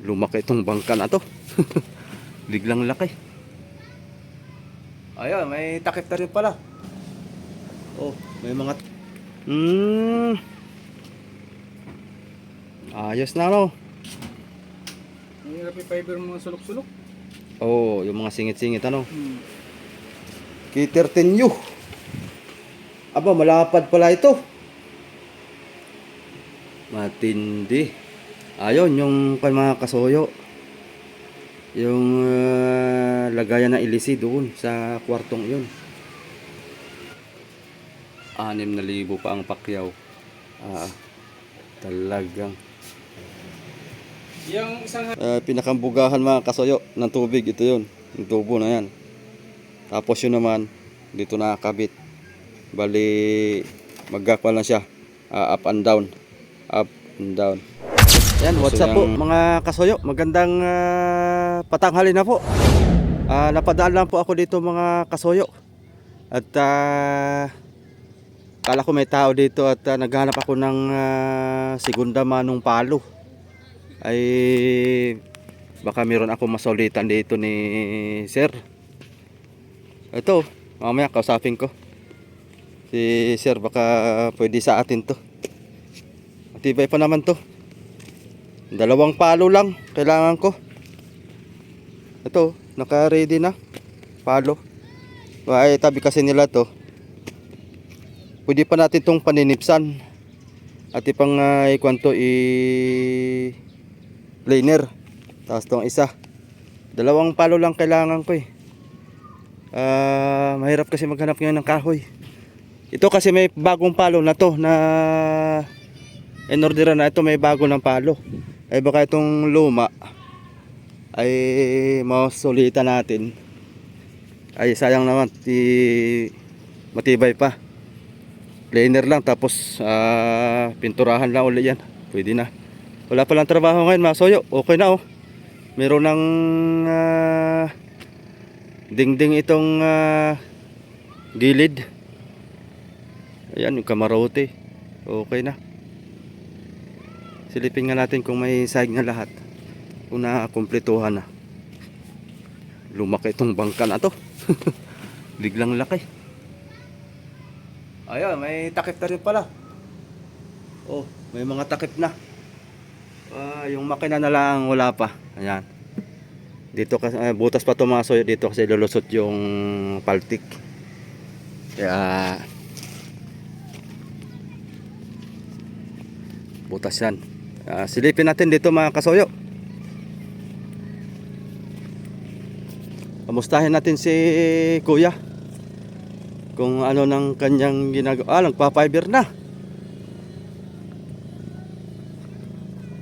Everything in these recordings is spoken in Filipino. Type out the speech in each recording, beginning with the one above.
Lumaki itong bangka na to. Biglang laki. Ayun, may takip na rin pala. Oh, may mga... Ayos na, no? Mahirap yung fiber mga sulok-sulok. Oh, yung mga singit-singit, ano? K13U. Aba, malapad pala ito. Matindi. Ayun, yung kay mga kasoyo. Yung lagayan ng ilisi doon sa kwartong yun. 6,000 pa ang pakyaw. Talagang Yung isang pinakambugahan mga kasoyo ng tubig, ito yun, yung tubo na yan. Tapos yun naman dito nakakabit, bali magkakwa lang siya, up and down, up and down. Yan, what's up po mga kasoyo, magandang patanghali na po. Napadaan lang po ako dito mga kasoyo. At kala ko may tao dito at naghahanap ako ng segunda manong palo. Ay baka meron ako masaulitan dito ni sir. Ito, mamaya kausapin ko si sir, baka pwede sa atin to. Matibay pa naman to. 2 palo lang kailangan ko. Ito, naka-ready na palo. Ay, tabi kasi nila to. Pwede pa natin tong paninipsan. At ipang ikwanto planer. Tapos tong isa. 2 palo lang kailangan ko eh. Mahirap kasi maghanap ngayon ng kahoy. Ito kasi may bagong palo na to na in-orderan na. Ito may bago ng palo. Ay baka itong luma ay masulitan natin. Ay sayang naman, matibay pa. Planer lang, tapos pinturahan lang ulit yan. Pwede na. Wala pa lang trabaho ngayon mga soyo. Okay na oh. Meron ng dingding itong gilid. Ayan yung kamarote. Okay na. Silipin nga natin kung may sahig na lahat. Kung nakumpletuhan na. Lumaki itong bangka na to. Biglang laki. Ayun, may takip na rin pala. Oh, may mga takip na. Yung makina na lang wala pa. Ayan. Dito kasi butas pa tumaso dito kasi lulusot yung paltik. Kaya butas yan. Silipin natin dito mga kasoyo. Kamustahin natin si kuya kung ano ng kanyang ginagawa. Nagpa-fiber na.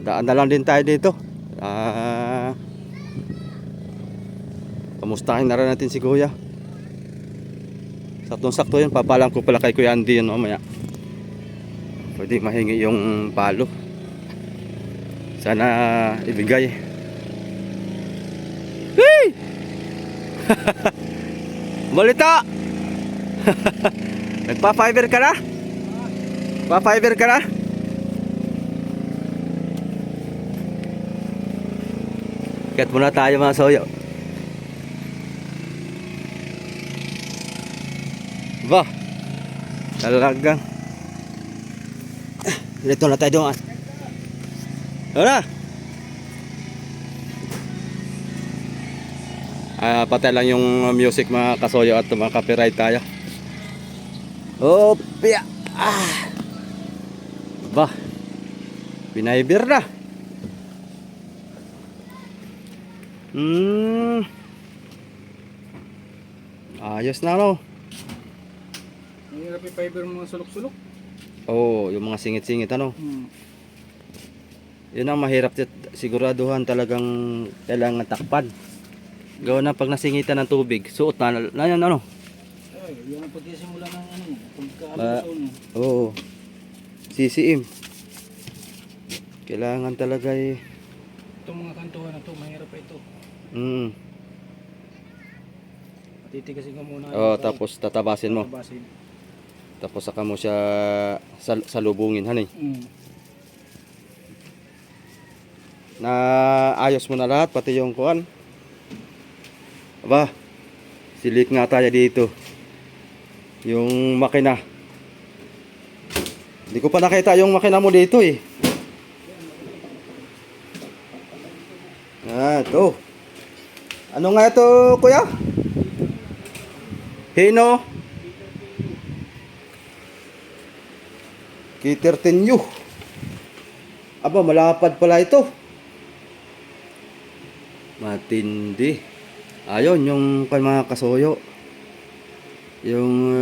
Daan na lang din tayo dito. Kamustahin na rin natin si kuya. Saktong-sakto yun. Papalang ko pala kay Kuya Andy yun mamaya. Pwede mahingi yung palo. Sana ibigay. Hey! Balita! Nagpa-fiber ka na? Pa-fiber ka na? Kat muna tayo mga soyo. Ba? Talagang. Dito na tayo doon. Wala. Patay lang yung music mga kasoyo at mga copyright tayo. Opya. Ba. Pinaiber na. Ayos na no. mahirap yung fiber mga sulok-sulok. Oh, yung mga singit-singit ano. Yun ang mahirap, siguraduhan talagang kailangan takpan. Gawa na pag nasingitan ng tubig, suot na yan ano. Ay, yan ang pagkisimula ng ano, pagkaaluson. Oo. CCM. Kailangan talaga eh. Itong mga kantuhan na to, mahirap pa ito. Patitigasin ka muna. Oh, tapos tatabasin mo. Tatabasin. Tapos saka mo siya salubungin, hanay. na ayos mo na lahat, pati yung kuan. Aba, silik nga tayo dito. Yung makina. Hindi ko pa nakita yung makina mo dito eh. Ito. Ano nga ito, kuya? Hino? K13U. Aba, malapad pala ito. Matindi. Ayun, yung kay mga kasuyo. Yung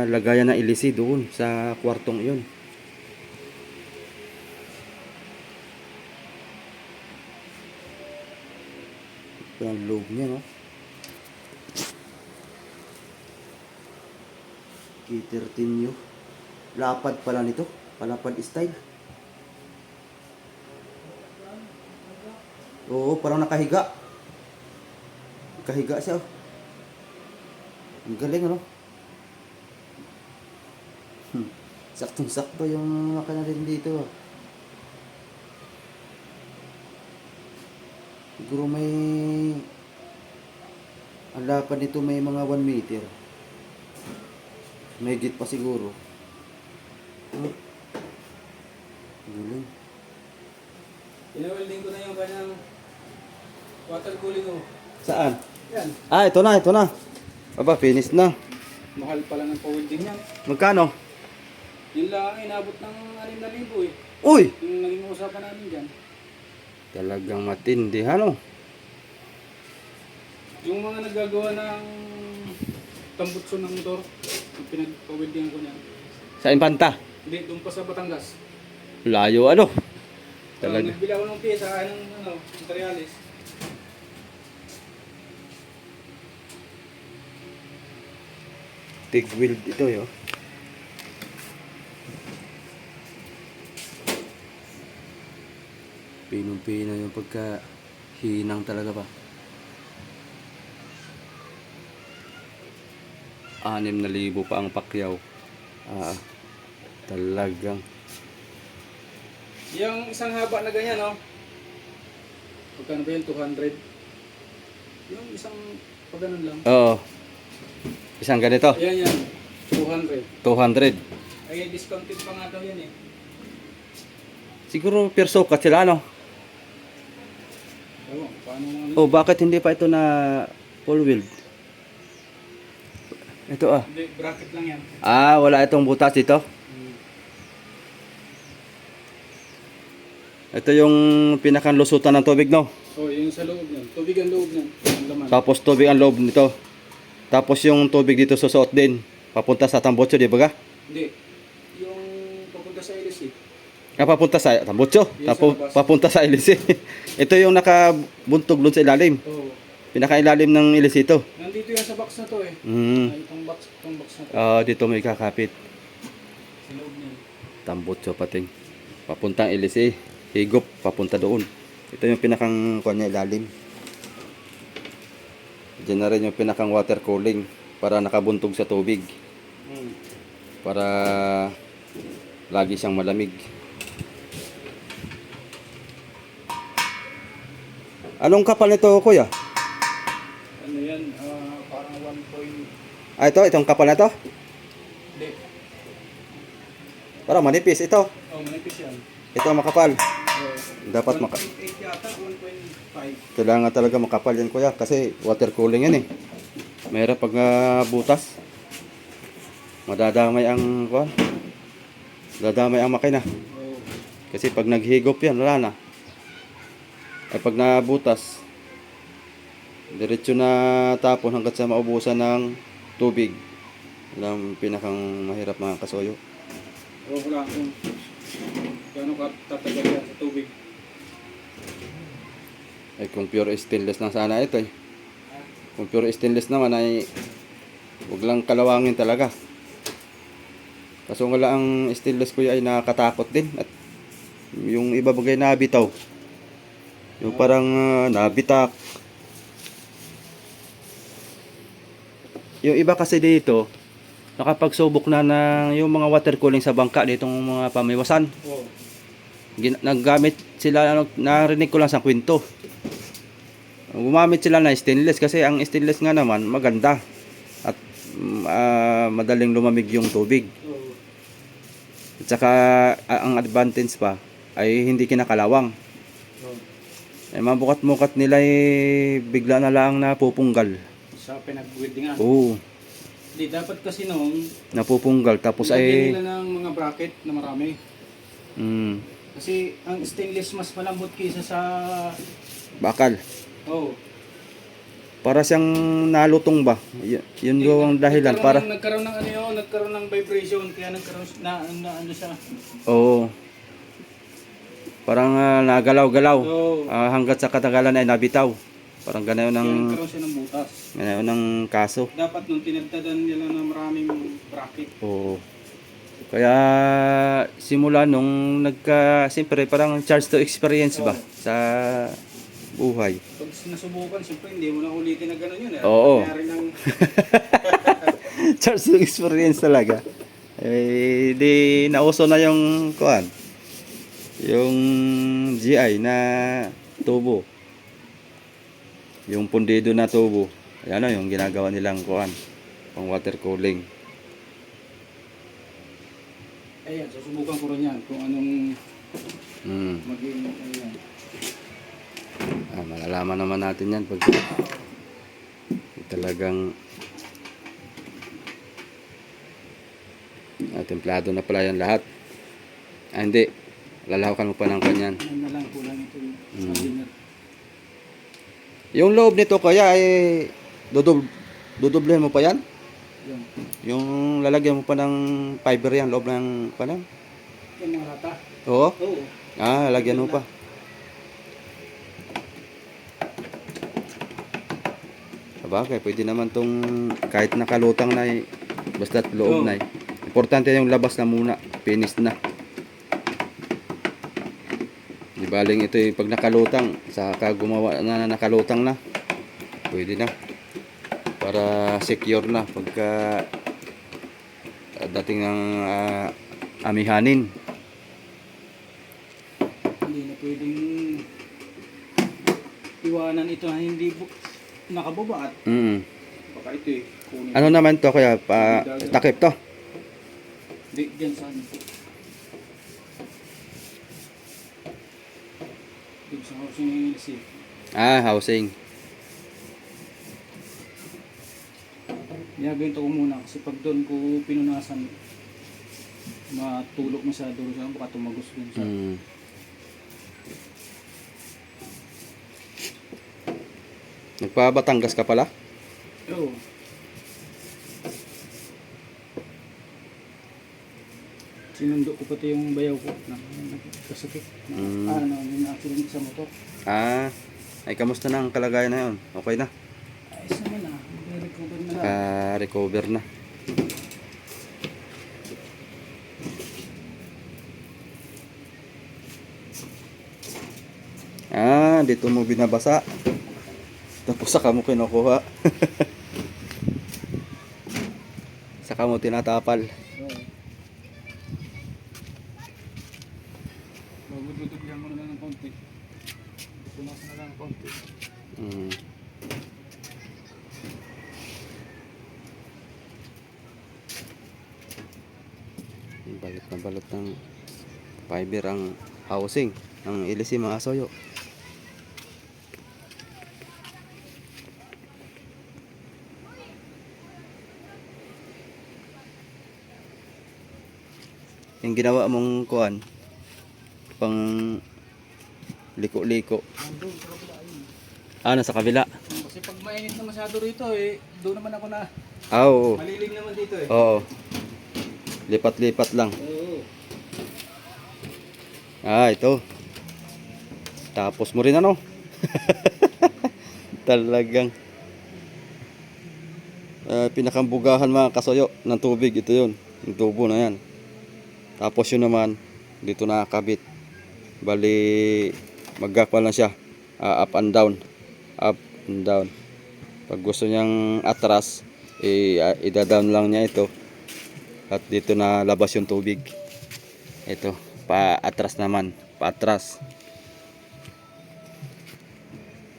lagayan ng ilisi doon sa kwartong iyon. Ito ang loob niya, no? K13U. Lapad pala nito. Palapad style. Oo, parang nakahiga. Nakahiga siya, oh. Ang galing, ano? Saktong-sakto yung makina rin dito, oh. Siguro may... Ang lapad nito may mga 1 meter. May git pa siguro. Oh. Galing. Pinawelding ko na yung kanyang water cooling ko. Saan? Yan. Ah, ito na, ito na. Aba, finish na. Mahal pala ng pa-welding yan. Magkano? Yun lang ang inabot ng 6,000 eh. Uy! Yung naging usapan namin dyan. Talagang matindi, ano? Yung mga naggagawa ng tambutso ng motor, yung pinagpa-welding ko niyan. Sa Infanta? Hindi, doon pa sa Batangas. Layo, ano? Talaga. Nagbili ako ng pyesa, ng materialis. TIG weld ito, yo. Pinong-pino yung pagka hinang talaga pa. 6,000 pa ang pakyaw. Talagang. Yung isang haba na ganyan, no? Pagkano ba yun? 200? Yung isang pagganon lang. Oo. Isang ganito. Ayan yan. 200. 200. Ay, discounted pa nga daw yan eh. Siguro per sukat sila, no? Ewan, paano nga? Oh, bakit hindi pa ito na full weld? Ito ah. Hindi, bracket lang yan. Ah, wala itong butas dito. Ito yung pinakanlusutan ng tubig, no? Oh, yung sa loob niyan. Tubig ang loob niyan. Ang laman. Tapos tubig ang loob nito. Tapos yung tubig dito susuot din. Papunta sa tambotso, di ba ga? Hindi. Yung papunta sa LSE. Papunta sa tambotso. Yes, Tapos sa labas. papunta sa ilisi. Ito yung nakabuntog doon sa ilalim. Oo. Pinakailalim ng ilisi ito. Nandito yan sa box na to eh. Ay, itong box na to. Dito may kakapit. Sa loob niyan. Tambotso pating. Papuntang ilisi. Higop, papunta doon. Ito yung pinakang kanya ilalim. Diyan na rin yung pinakang water cooling para nakabuntog sa tubig. Para lagi siyang malamig. Anong kapal nito, kuya? Ano yan? Parang 1 point... Itong kapal na to? Hindi. Parang manipis ito. Oh, manipis yan. Ito ang makapal. Oh. Dapat 1.8 yata, 1.5. kailangan talaga makapal yan, kuya, kasi water cooling yan eh. Mayroon pag butas. Madadamay ang kuwan. Dadamay ang makina. Oh. Kasi pag naghigop yan, wala na. Ay pag nabutas, diretso na tapon hanggat sa maubusan ng tubig. Yan ang pinakang mahirap mga kasuyo. Oh, wala kung gano'n ka tatagal yan sa tubig. Ay kung pure stainless lang sana ito eh. Kung pure stainless naman ay huwag lang kalawangin talaga. Kaso nga lang ang stainless ko ay nakakatakot din. At yung iba bagay na bitaw. Yung parang nabitak. Yung iba kasi dito, nakapagsubok na ng yung mga water cooling sa bangka ditong mga pamiwasan. Oh. Naggamit sila, ano, narinig ko lang sa kwento. Gumamit sila na stainless kasi ang stainless nga naman maganda at madaling lumamig yung tubig. Oo. At saka ang advantage pa ay hindi kinakalawang. Oo. Eh, mabukat-mukat nila bigla na lang napupunggal. Sa pinag-weldingan. Oo, Hindi, dapat kasi noon, napupunggal tapos lagyan ay nila ng mga bracket na marami. Kasi ang stainless mas malambot kaysa sa... bakal. Oh. Para siyang nalutong ba? Yun yung ang dahilan para. Nagkaroon ng ano yun, nagkaroon ng vibration, kaya nagkaroon na ano siya. Oo. Parang nagalaw-galaw. Oo. Hanggat sa katagalan ay nabitaw. Parang ganayon Kaya ng nagkaroon siya ng butas. ganayon ng kaso. Dapat nung tinagtadan nila ng maraming bracket. Oo. Kaya simula nung siyempre parang charge to experience ba sa buhay. Pag nasubukan, siyempre hindi mo na ulitin na gano'n yun. Oo. Nangyari ng... Charge to experience talaga. Eh, di nauso na yung kuan. Yung GI na tubo. Yung pundido na tubo. Ayan na yung ginagawa nilang kuan. Pang water cooling. Ayan, susubukan ko rin yan kung anong maging ayan. Malalaman naman natin yan pag talagang templado na pala yan lahat. Hindi. Lalawakan mo pa ng kanyan. Ano na lang, kulang ito yung sabihin. Yung loob nito kaya ay dudublehin mo pa yan? Yan. Yung lalagyan mo pa ng fiber yan, loob ng kanan? Yung mga rata. Oo? Oo. Lagyan mo pa. Sabagay, pwede naman tong kahit nakalutang na basta't loob na Importante yung labas na muna, finish na. Di baling ito pag nakalutang, saka gumawa na nakalutang na. Pwede na. Para secure na pagka dating ng amihanin. Hindi na pwedeng iwanan ito na hindi nakabubaat. Baka ito kunin. Ano naman to kaya takip to? Di, dyan sa ano. Dito sa housing ng LC. Housing. Ginagawin ko muna kasi pag doon ko pinunasan, matulog masyado rin siya, baka tumagos din siya. Nagpabatangas ka pala? Oo. Sinundo ko pati yung bayaw ko na nagkasakit. Yung accident sa motor. Ay kamusta na ang kalagayan na yun? Okay na? Ayos naman na. Recover na lang. Recover na. Dito mo binabasa. Tapos saka mo kinukuha. Saka mo tinatapal. Magududugyan mo na lang ng konti. Punasan na lang ng konti. Balot na balot ng fiber ang housing ng LC mga soyo. Yung ginawa mong kuan pang liko-liko. Nandun sa kabila ayun. Nasa kabila. Kasi pag mainit na masyado rito doon naman ako na Oo. malilim naman dito Oo. Lipat-lipat lang. Oo. Ito. Tapos mo rin ano. Talagang pinakambugahan mga kasoyo ng tubig. Ito yun. Yung tubo na yan. Tapos yun naman dito nakakabit. Bali mag-gakwa lang siya. Up and down. Up and down. Pag gusto niyang atras, ida-down lang niya ito. At dito na labas yung tubig. Ito, pa-atras naman. Pa-atras.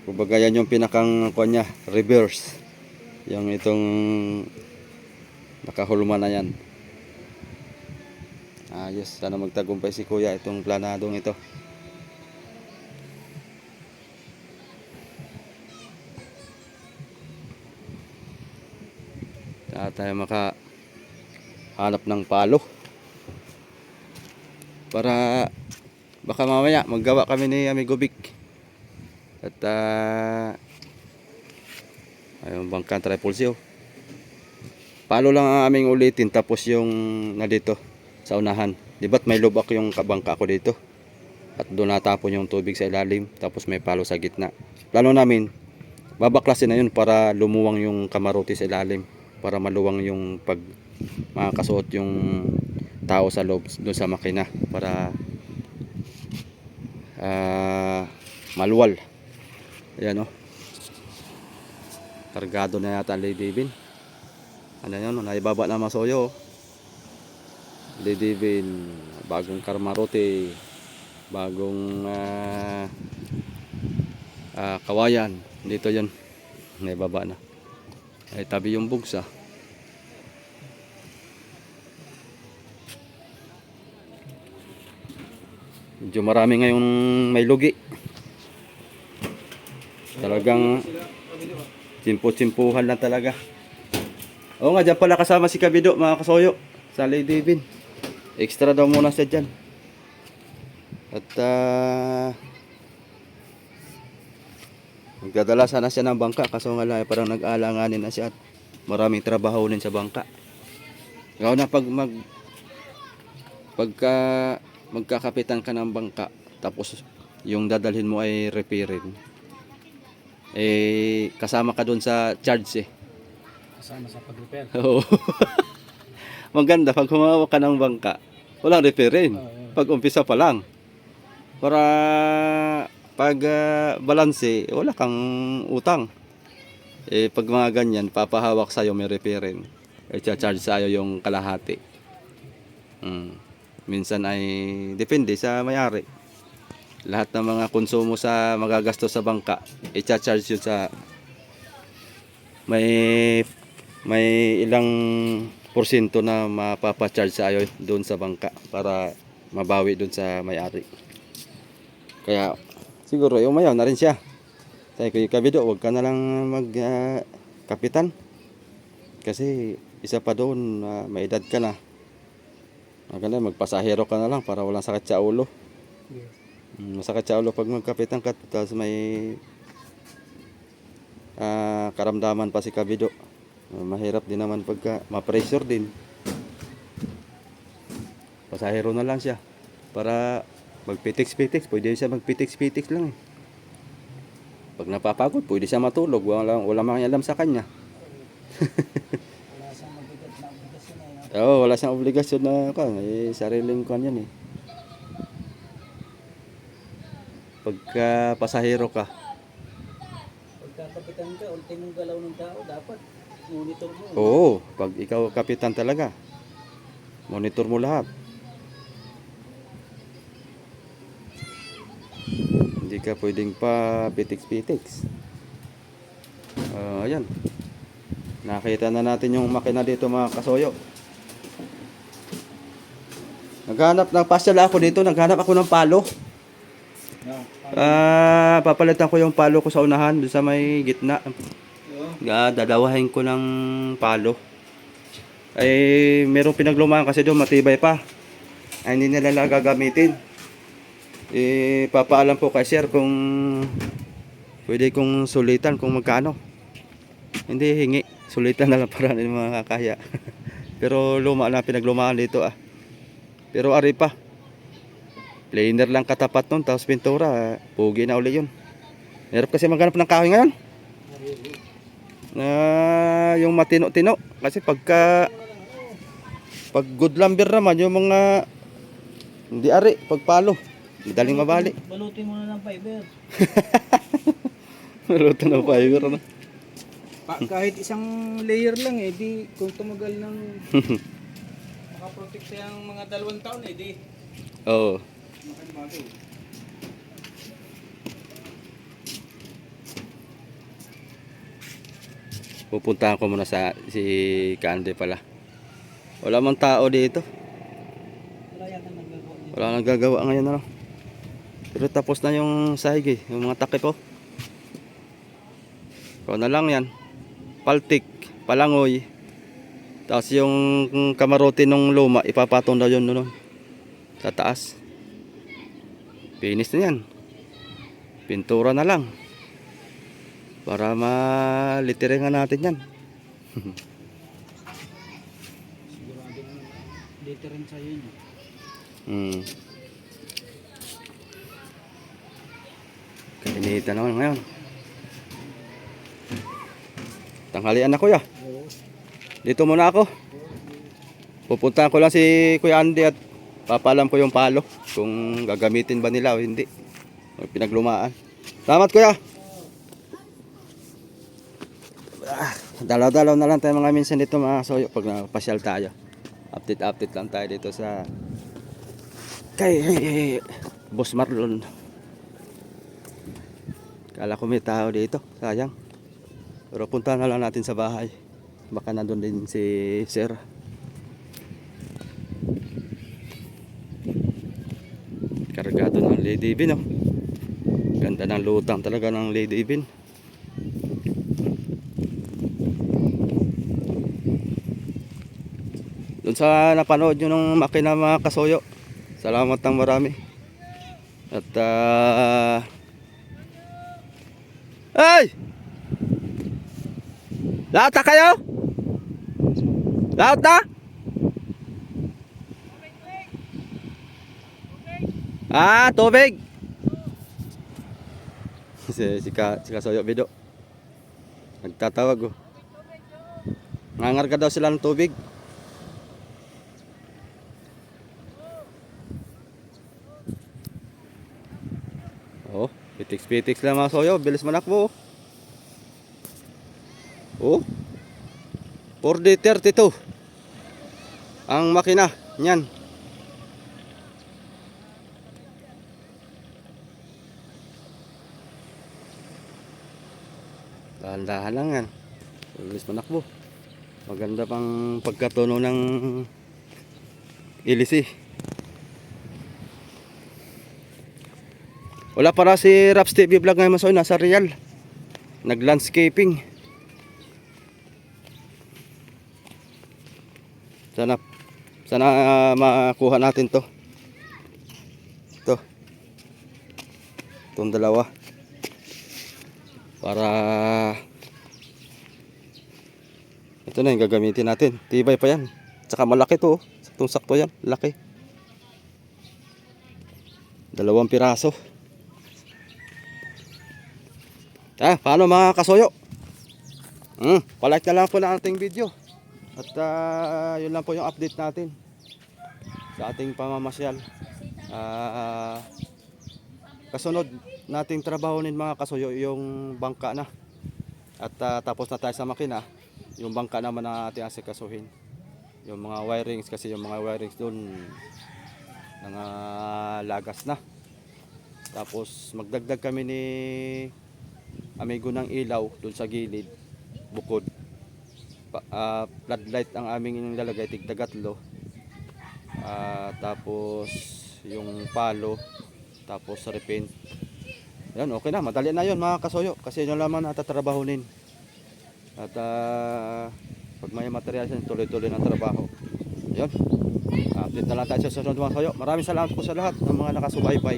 Kumbaga yan yung pinakang kuwan niya, reverse. Yung itong nakahulma na yan. Ayos, sana magtagumpay si kuya itong planadong ito. Sana tayo makahanap ng palo. Para baka mamaya maggawa kami ni Amigo Vic. At ayun bangka tripulsyo. Palo lang ang aming ulitin tapos yung na dito sa unahan. Di ba't may lubak yung kabangka ko dito? At doon natapon yung tubig sa ilalim tapos may palo sa gitna. Plano namin babaklasin na yun para lumuwang yung kamarote sa ilalim, para maluwang yung pag makakasuot yung tao sa loob doon sa makina para maluwal. Ayan o. Kargado na yata ang Lady Bean. Ano yun? Naibaba na masoyo. Lady Bean. Bagong kamarote. Bagong kawayan. Dito yun. Naibaba na. Ay tabi yung bugsa. Medyo marami ngayong may lugi. Talagang simpo-simpuhan lang talaga. Oo nga, dyan pala kasama si Kabido mga kasoyo sa Lady Bean. Extra daw muna siya dyan. At magdadala sana siya ng bangka kaso nga lang parang nag-aalanganin na siya at maraming trabaho din sa bangka. Ikaw na pagka magkakapitan ka ng bangka tapos yung dadalhin mo ay repairin, eh kasama ka doon sa charge eh. Kasama sa pag-repair. Oo. Maganda pag humawak ka ng bangka walang repairin pag umpisa pa lang para pag balanse wala kang utang. Eh pag mga ganyan papahawak sa'yo may repairin, eh charge sa'yo yung kalahati. Minsan ay depende sa may-ari. Lahat ng mga konsumo sa magagastos sa bangka i-charge yun sa may ilang porsyento na mapapa-charge sa iyo doon sa bangka para mabawi doon sa may-ari. Kaya siguro umayaw na rin siya. Sabi ko, Kabido, huwag ka na lang kapitan kasi isa pa doon may edad ka na. Magpasahero ka na lang para walang sakit sa ulo. Masakit sa ulo pag magkapitan ka tapos may karamdaman pa si Kabido. Mahirap din naman pagka ma-pressure din. Pasahero na lang siya para magpitiks-pitiks. Pwede siya magpitiks-pitiks lang eh. Pag napapagod pwede siya matulog. Wala mang alam sa kanya. Oo, wala siyang obligasyon na sariling kanya yan eh. Pagka pasahero ka, Pagka kapitan ka, ultimong galaw ng tao, dapat monitor mo. oo, pag ikaw kapitan talaga, monitor mo lahat. Hindi ka pwedeng pa pitiks-pitiks. Ayan. Nakita na natin yung makina dito mga kasoyo. Nagpasyal ako dito, naghanap ako ng palo. Papalitan ko yung palo ko sa unahan, doon sa may gitna. Dadawahin ko ng palo. Ay, merong pinaglumaan kasi doon, matibay pa. Ay, hindi nila gagamitin. Papaalam po kay sir kung pwede kong sulitan kung magkano. Hindi hingi, sulitan na lang para hindi makakaya. Pero luma na pinaglumaan dito ah. Pero ari pa. Planer lang katapat nun, tapos pintura, pugi na uli yun. Hirap kasi maghanap ng kahoy ngayon. Yung matino-tino. Kasi pag good lumber naman, yung mga hindi ari, pagpalo. Madaling mabali. Balutin mo na ng fiber. Balutin ng fiber, ano? Kahit isang layer lang eh, di kung tumagal ng makaprotect siya ang mga 2 taon eh, di Oo. makanibago. Pupuntahan ko muna sa si Candy pala. Wala mang tao dito. Wala nang gagawa ngayon ano. Pero tapos na yung sahig yung mga takip oh. Ikaw na lang yan. Paltik, palangoy. Tapos yung kamarote nung luma, ipapatong daw yun nun. Sa taas. Finish na yan. Pintura na lang. Para malitiringan natin yan. Sigurado na literin sa'yo yun. Kainitan naman ngayon. Tanghalian na kuya. Dito muna ako. Pupuntahan ko lang si Kuya Andy at papalam ko yung palo. Kung gagamitin ba nila o hindi. O pinaglumaan. Salamat kuya. Dalaw-dalaw na lang tayo mga minsan dito mga soyo pag napasyal tayo. Update lang tayo dito sa kay Boss Marlon. Kala ko may tao dito, sayang. Pero punta na lang natin sa bahay. Baka nandun din si Sir. Kargado ng Lady Bean oh. Ganda ng lutang talaga ng Lady Bean. Doon sa napanood nyo ng makina mga kasoyo, salamat ng marami. At ay! Lahat na kayo? Lahat na? Tubig! si Kasoyo Bido nagtatawag oh. Nangarga daw sila ng tubig. Oh, pitix lang mga soyo, bilis manakbo. Oh. 4D32 ang makina niyan. Dahan-dahan lang yan. Bilis manakbo. Maganda pang pagkatuno ng ilisi. Wala para si Raps TV Vlog ngayon masoy, nasa Real. Nag-landscaping. Sana makuha natin to. Itong dalawa. Para ito na yung gagamitin natin. Tibay pa yan. Tsaka malaki to. Saktong-sakto yan. Laki. 2 piraso. Paano mga kasoyo? Palike na lang po na ating video. At yun lang po yung update natin sa ating pamamasyal. Kasunod nating trabaho nin mga kasoyo yung bangka na. At tapos na tayo sa makina, yung bangka naman na ating asikasuhin. Yung mga wirings, kasi yung mga wirings doon lagas na. Tapos magdagdag kami ni amigo ng ilaw doon sa gilid, bukod. Floodlight ang aming nilalagay, tig-3. Tapos yung palo, tapos repaint. Yan, okay na, madali na yun mga kasoyo, kasi yun lamang natatrabahunin. At pag may material yan, tuloy-tuloy ng trabaho. Yun, update na lang tayo sa susunod mga kasoyo. Maraming salamat po sa lahat ng mga nakasubaybay.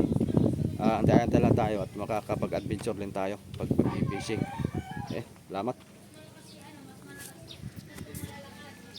Antay-antay lang tayo at makakapag-adventure din tayo pag fishing. Salamat.